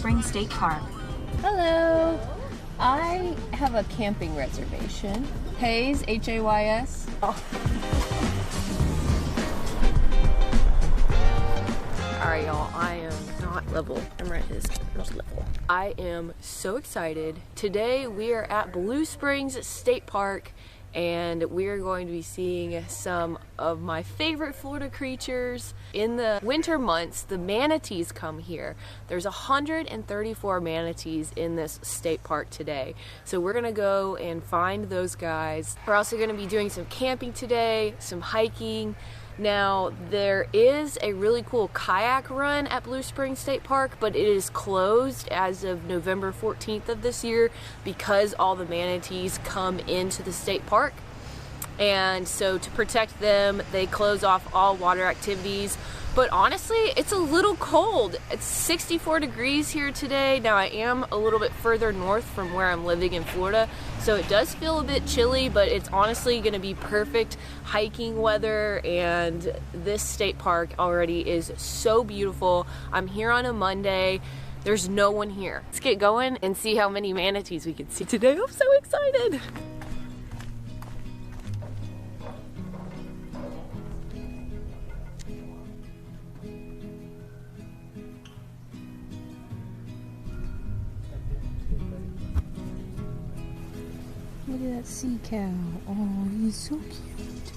Springs State Park. Hello. I have a camping reservation. Hays, H-A-Y-S. Oh. Alright, y'all, I am not level. I'm right, his level. I am so excited. Today we are at Blue Springs State Park, and we are going to be seeing some of my favorite Florida creatures. In the winter months, the manatees come here. There's 134 manatees in this state park today. So we're gonna go and find those guys. We're also gonna be doing some camping today, some hiking. Now, there is a really cool kayak run at Blue Springs State Park, but it is closed as of November 14th of this year because all the manatees come into the state park. And so to protect them, they close off all water activities. But honestly, it's a little cold. It's 64 degrees here today. Now, I am a little bit further north from where I'm living in Florida, so it does feel a bit chilly, but it's honestly gonna be perfect hiking weather, and this state park already is so beautiful. I'm here on a Monday. There's no one here. Let's get going and see how many manatees we can see today. I'm so excited. Look at that sea cow. Oh, he's so cute.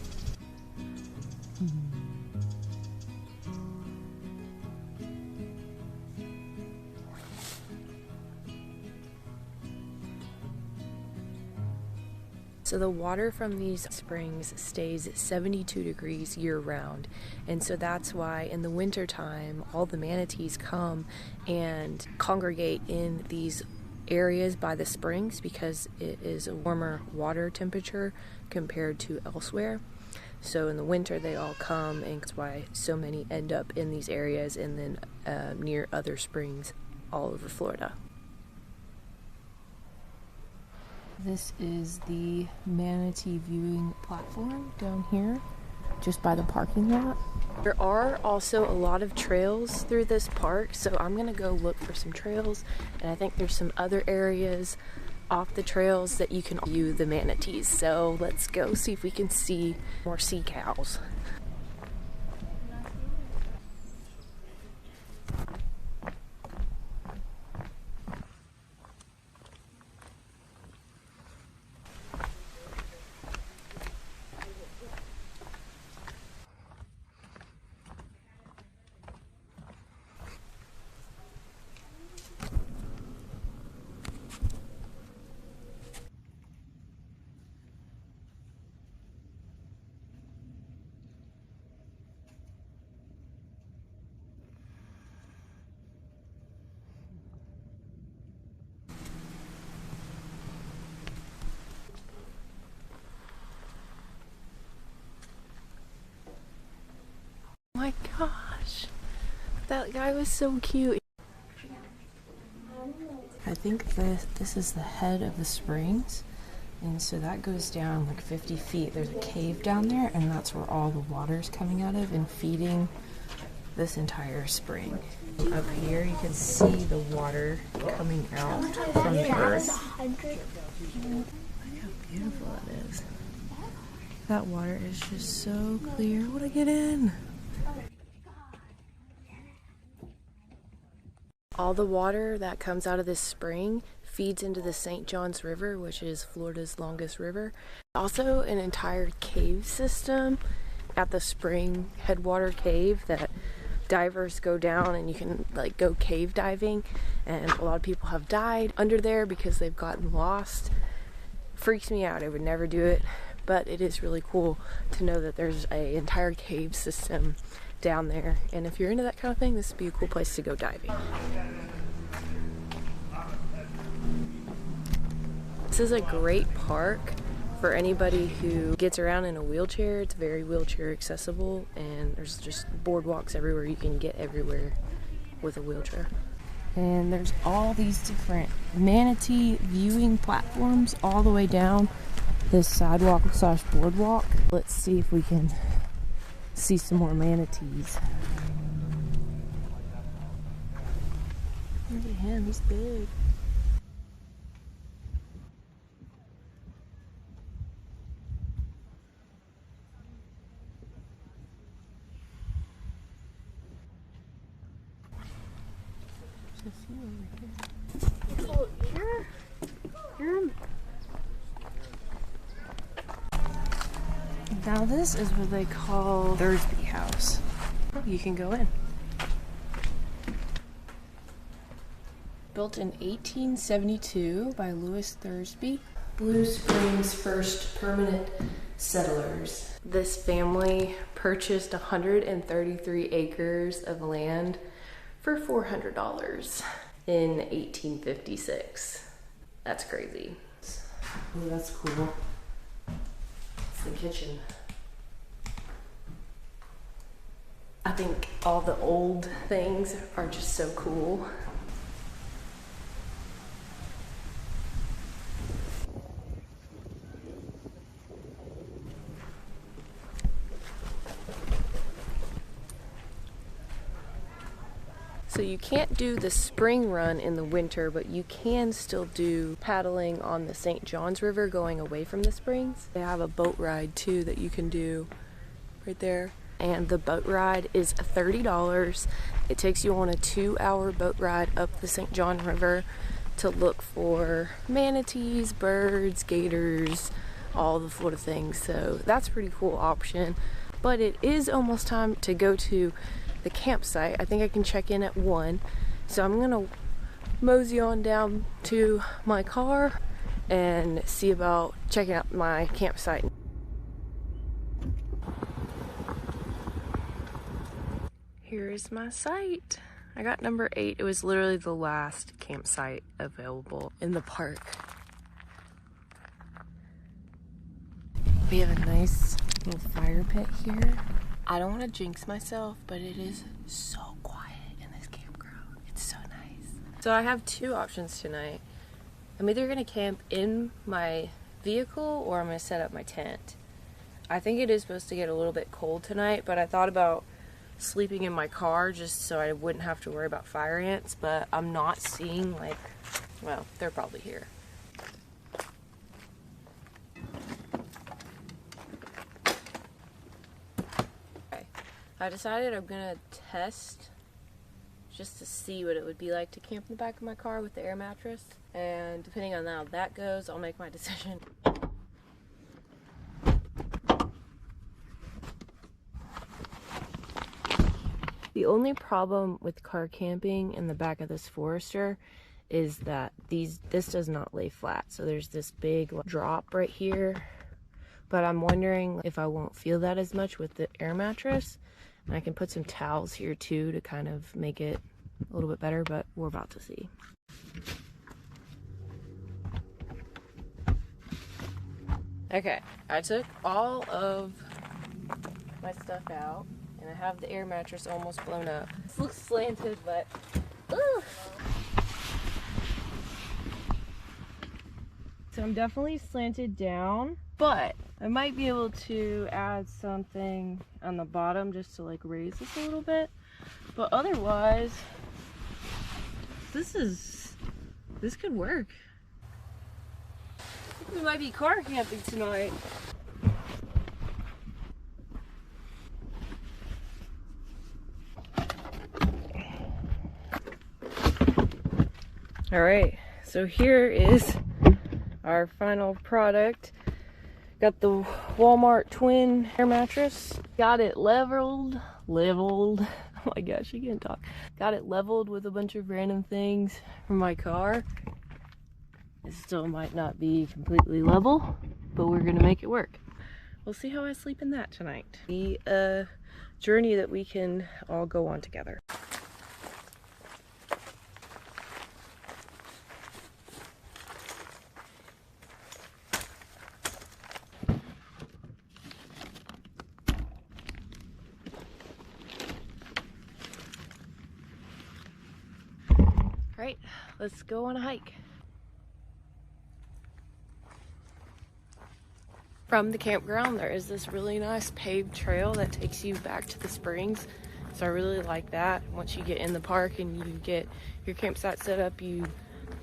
So the water from these springs stays 72 degrees year-round, and so that's why in the winter time all the manatees come and congregate in these areas by the springs because it is a warmer water temperature compared to elsewhere. So in the winter they all come, and that's why so many end up in these areas and then near other springs all over Florida. This is the manatee viewing platform down here just by the parking lot. There are also a lot of trails through this park, so I'm gonna go look for some trails, and I think there's some other areas off the trails that you can view the manatees. So let's go see if we can see more sea cows. Oh my gosh, that guy was so cute. I think this is the head of the springs, and so that goes down like 50 feet. There's a cave down there, and that's where all the water's coming out of and feeding this entire spring. Up here you can see the water coming out from the earth. Look how beautiful it is. That water is just so clear. I want to get in. All the water that comes out of this spring feeds into the St. Johns River, which is Florida's longest river. Also an entire cave system at the spring headwater cave that divers go down, and you can like go cave diving, and a lot of people have died under there because they've gotten lost. Freaks me out. I would never do it, but it is really cool to know that there's an entire cave system down there, and if you're into that kind of thing, this would be a cool place to go diving. This is a great park for anybody who gets around in a wheelchair. It's very wheelchair accessible, and there's just boardwalks everywhere. You can get everywhere with a wheelchair. And there's all these different manatee viewing platforms all the way down this sidewalk / boardwalk. Let's see if we can see some more manatees. Look at him, he's big. Now this is what they call Thursby House. You can go in. Built in 1872 by Louis Thursby. Blue Springs' first permanent settlers. This family purchased 133 acres of land for $400 in 1856. That's crazy. Oh, that's cool. It's the kitchen. I think all the old things are just so cool. So you can't do the spring run in the winter, but you can still do paddling on the St. Johns River going away from the springs. They have a boat ride too that you can do right there. And the boat ride is $30. It takes you on a 2-hour boat ride up the St. John River to look for manatees, birds, gators, all the Florida things. So that's a pretty cool option. But it is almost time to go to the campsite. I think I can check in at 1. So I'm gonna mosey on down to my car and see about checking out my campsite. Here is my site. I got number 8. It was literally the last campsite available in the park. We have a nice little fire pit here. I don't want to jinx myself, but it is so quiet in this campground. It's so nice. So I have 2 options tonight. I'm either going to camp in my vehicle or I'm going to set up my tent. I think it is supposed to get a little bit cold tonight, but I thought about sleeping in my car just so I wouldn't have to worry about fire ants, but I'm not seeing, like, well, they're probably here. Okay. I decided I'm gonna test just to see what it would be like to camp in the back of my car with the air mattress, and depending on how that goes, I'll make my decision. The only problem with car camping in the back of this Forester is that this does not lay flat. So there's this big drop right here, but I'm wondering if I won't feel that as much with the air mattress. And I can put some towels here too to kind of make it a little bit better, but we're about to see. Okay, I took all of my stuff out. And I have the air mattress almost blown up. This looks slanted, but so I'm definitely slanted down, but I might be able to add something on the bottom just to like raise this a little bit. But otherwise, this could work. I think we might be car camping tonight. All right, so here is our final product. Got the Walmart twin air mattress. Got it leveled. Oh my gosh, I can't talk. Got it leveled with a bunch of random things from my car. It still might not be completely level, but we're gonna make it work. We'll see how I sleep in that tonight. Be a journey that we can all go on together. Right, let's go on a hike. From the campground, there is this really nice paved trail that takes you back to the springs. So I really like that. Once you get in the park and you get your campsite set up, you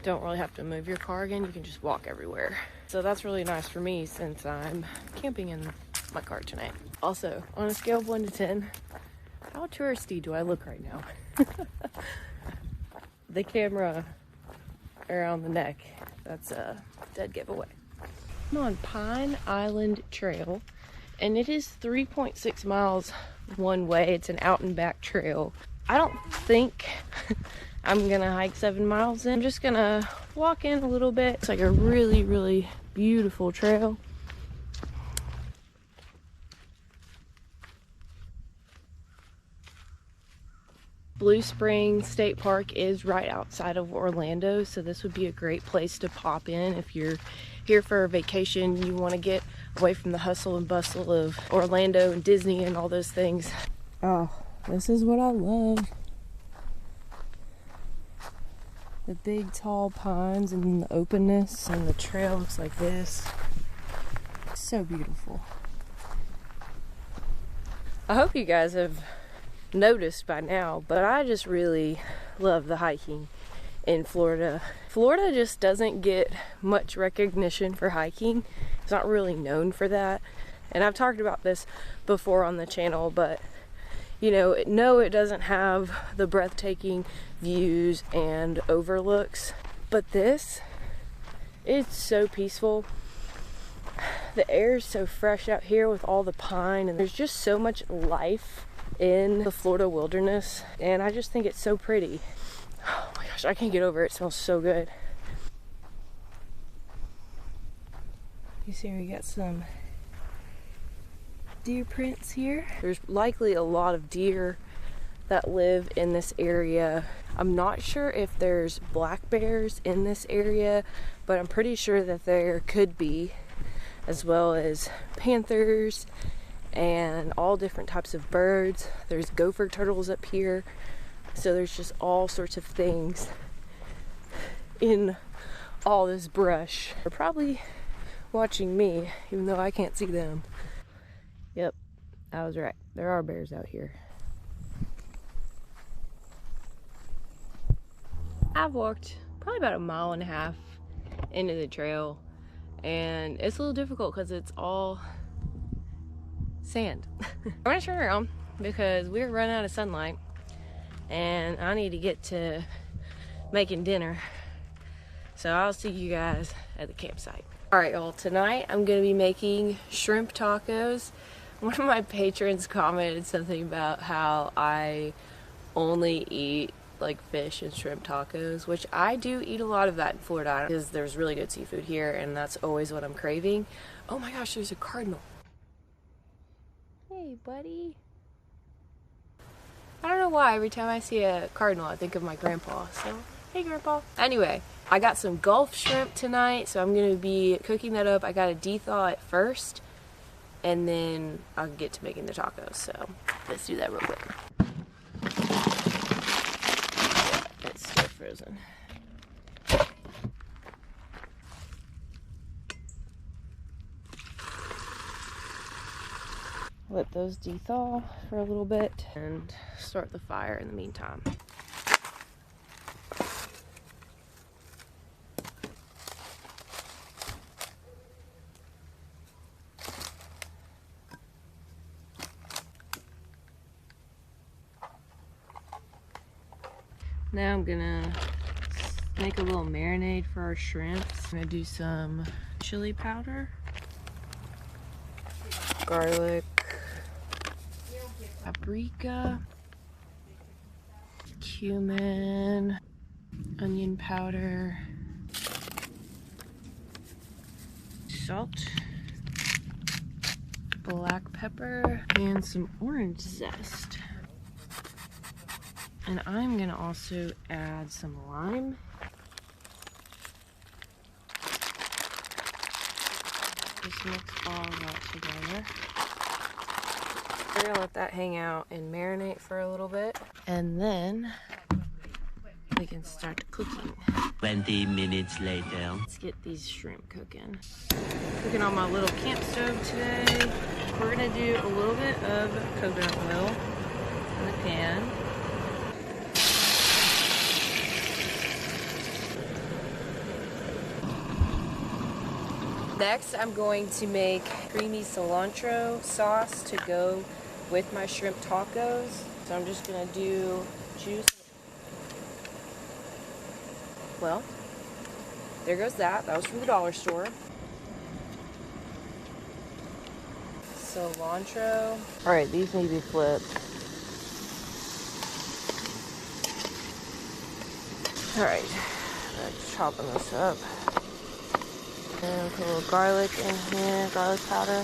don't really have to move your car again. You can just walk everywhere. So that's really nice for me since I'm camping in my car tonight. Also, on a scale of 1 to 10, how touristy do I look right now? The camera around the neck, that's a dead giveaway. I'm on Pine Island Trail, and it is 3.6 miles one way. It's an out and back trail. I don't think I'm gonna hike 7 miles in. I'm just gonna walk in a little bit. It's like a really, really beautiful trail. Blue Springs State Park is right outside of Orlando, so this would be a great place to pop in if you're here for a vacation. You want to get away from the hustle and bustle of Orlando and Disney and all those things. Oh, this is what I love. The big tall pines and the openness, and the trail looks like this. So beautiful. I hope you guys have noticed by now, but I just really love the hiking in Florida. Florida just doesn't get much recognition for hiking. It's not really known for that, and I've talked about this before on the channel, but you know, no, it doesn't have the breathtaking views and overlooks, but this, it's so peaceful. The air is so fresh out here with all the pine, and there's just so much life in the Florida wilderness, and I just think it's so pretty. Oh my gosh, I can't get over it. It smells so good. You see we got some deer prints here. There's likely a lot of deer that live in this area. I'm not sure if there's black bears in this area, but I'm pretty sure that there could be, as well as panthers and all different types of birds. There's gopher turtles up here, so there's just all sorts of things in all this brush. They're probably watching me, even though I can't see them. Yep, I was right. There are bears out here. I've walked probably about 1.5 miles into the trail, and it's a little difficult because it's all sand. I'm gonna turn around because we're running out of sunlight and I need to get to making dinner. So I'll see you guys at the campsite. Alright y'all, tonight I'm gonna be making shrimp tacos. One of my patrons commented something about how I only eat like fish and shrimp tacos, which I do eat a lot of that in Florida because there's really good seafood here and that's always what I'm craving. Oh my gosh, there's a cardinal. Hey, buddy. I don't know why every time I see a cardinal I think of my grandpa, so hey grandpa. Anyway, I got some Gulf shrimp tonight, so I'm gonna be cooking that up. I gotta de-thaw it first and then I'll get to making the tacos, so let's do that real quick. It's still frozen. Let those de-thaw for a little bit and start the fire in the meantime. Now I'm gonna make a little marinade for our shrimps. I'm gonna do some chili powder, garlic, paprika, cumin, onion powder, salt, black pepper, and some orange zest. And I'm gonna also add some lime. Just mix all of that together. We're gonna let that hang out and marinate for a little bit, and then we can start cooking. 20 minutes later. Let's get these shrimp cooking. Cooking on my little camp stove today. We're gonna do a little bit of coconut oil. in the pan. Next, I'm going to make creamy cilantro sauce to go with my shrimp tacos. So I'm just gonna do juice. Well, there goes that. That was from the dollar store. Cilantro. All right, these need to be flipped. All right, let's chopping this up. And put a little garlic in here, garlic powder,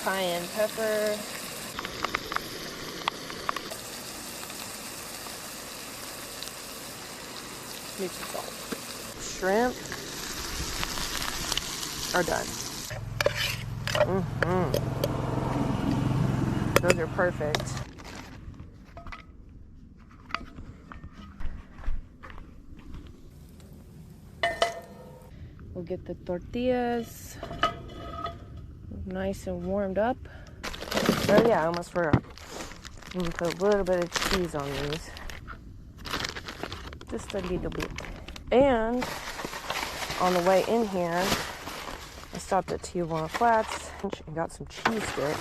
cayenne pepper, maybe some salt. Shrimp are done. Those are perfect. We'll get the tortillas nice and warmed up. Oh yeah, I almost forgot. I'm gonna put a little bit of cheese on these. Just a little bit. And on the way in here, I stopped at Tijuana Flats and got some cheese sticks.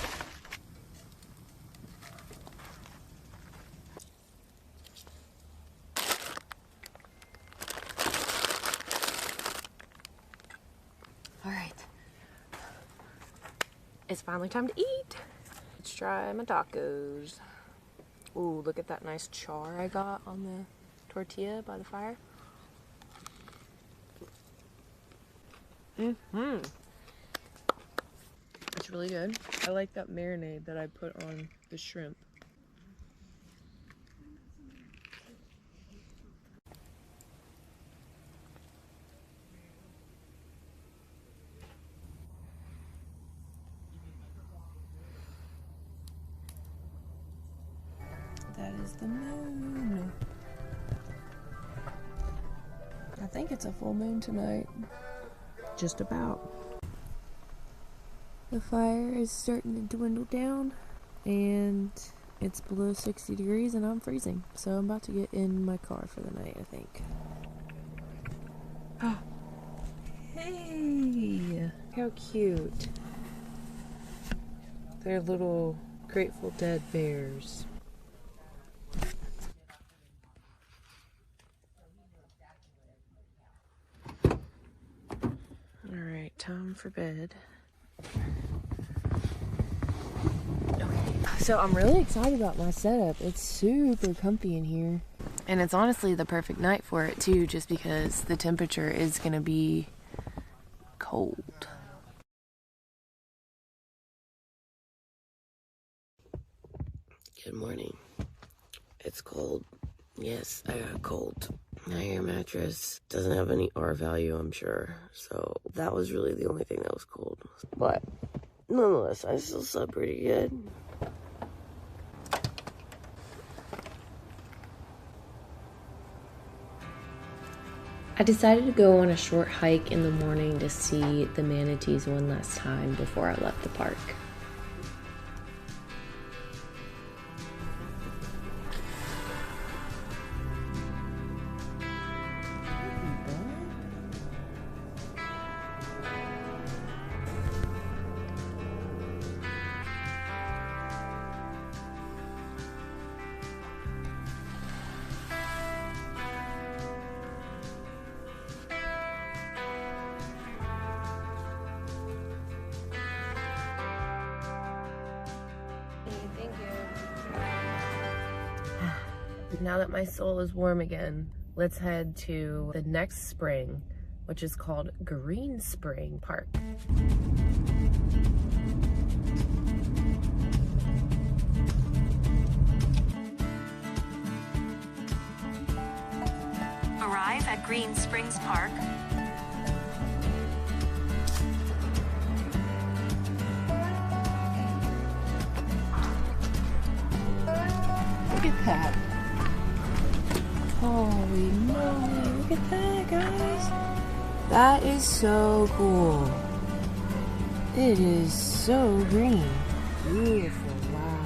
It's finally time to eat. Let's try my tacos. Ooh, look at that nice char I got on the tortilla by the fire. It's really good. I like that marinade that I put on the shrimp. That is the moon. I think it's a full moon tonight. Just about. The fire is starting to dwindle down and it's below 60 degrees and I'm freezing. So I'm about to get in my car for the night, I think. Oh. Hey! How cute. They're little Grateful Dead bears. Alright, time for bed. So I'm really excited about my setup. It's super comfy in here. And it's honestly the perfect night for it too, just because the temperature is gonna be cold. Good morning. It's cold. Yes, I got cold. My air mattress doesn't have any R value, I'm sure. So that was really the only thing that was cold. But nonetheless, I still slept pretty good. I decided to go on a short hike in the morning to see the manatees one last time before I left the park. Now that my soul is warm again, let's head to the next spring, which is called Green Spring Park. Arrive at Green Springs Park. Look at that. Holy moly, look at that, guys. That is so cool. It is so green. Beautiful, wow.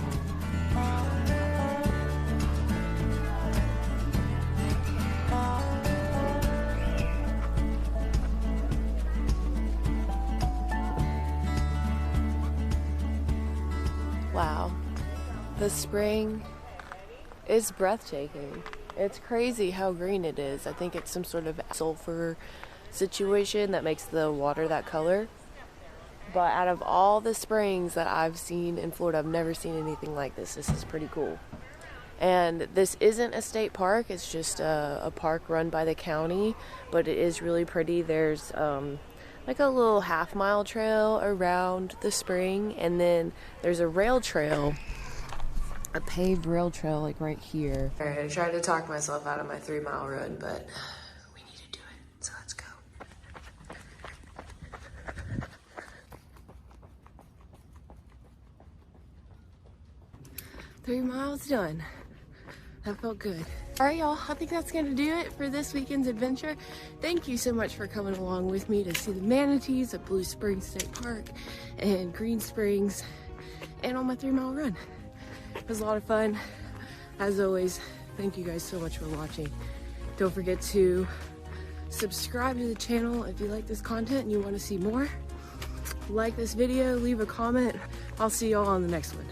the spring is breathtaking. It's crazy how green it is. I think it's some sort of sulfur situation that makes the water that color. But out of all the springs that I've seen in Florida, I've never seen anything like this. This is pretty cool. And this isn't a state park, it's just a park run by the county, but it is really pretty. There's like a little half-mile trail around the spring, and then there's a rail trail, a paved rail trail like right here. All right, I tried to talk myself out of my 3-mile run, but we need to do it, so let's go. 3 miles done. That felt good. All right, y'all, I think that's gonna do it for this weekend's adventure. Thank you so much for coming along with me to see the manatees at Blue Springs State Park and Green Springs and on my 3-mile run. It was a lot of fun. As always, thank you guys so much for watching. Don't forget to subscribe to the channel if you like this content and you want to see more. Like this video, leave a comment. I'll see y'all on the next one.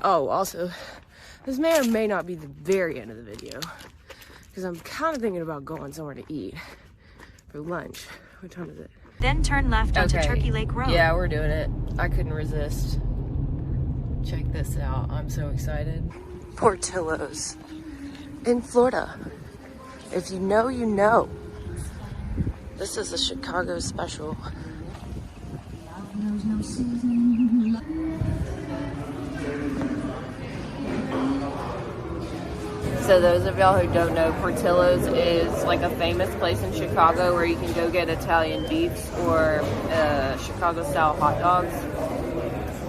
Oh, also, this may or may not be the very end of the video, because I'm kind of thinking about going somewhere to eat for lunch. What time is it? Then turn left onto Turkey Lake Road. Yeah, we're doing it. I couldn't resist. Check this out. I'm so excited. Portillo's in Florida. If you know, you know. This is a Chicago special. So those of y'all who don't know, Portillo's is like a famous place in Chicago where you can go get Italian beefs or Chicago style hot dogs.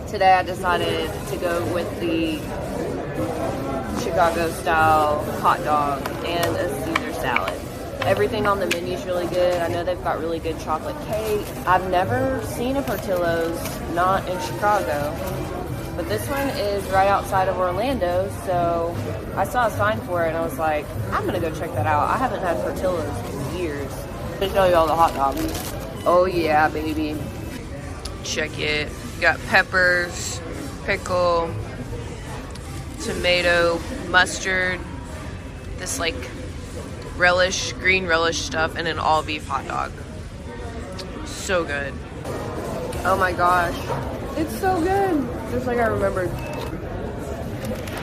Today I decided to go with the Chicago style hot dog and a Caesar salad. Everything on the menu is really good. I know they've got really good chocolate cake. I've never seen a Portillo's not in Chicago, but this one is right outside of Orlando, so I saw a sign for it and I was like, I'm gonna go check that out. I haven't had Portillo's in years. Let me show you all the hot dogs. Oh yeah, baby. Check it. You got peppers, pickle, tomato, mustard, this like relish, green relish stuff, and an all beef hot dog. So good. Oh my gosh. It's so good. Just like I remembered.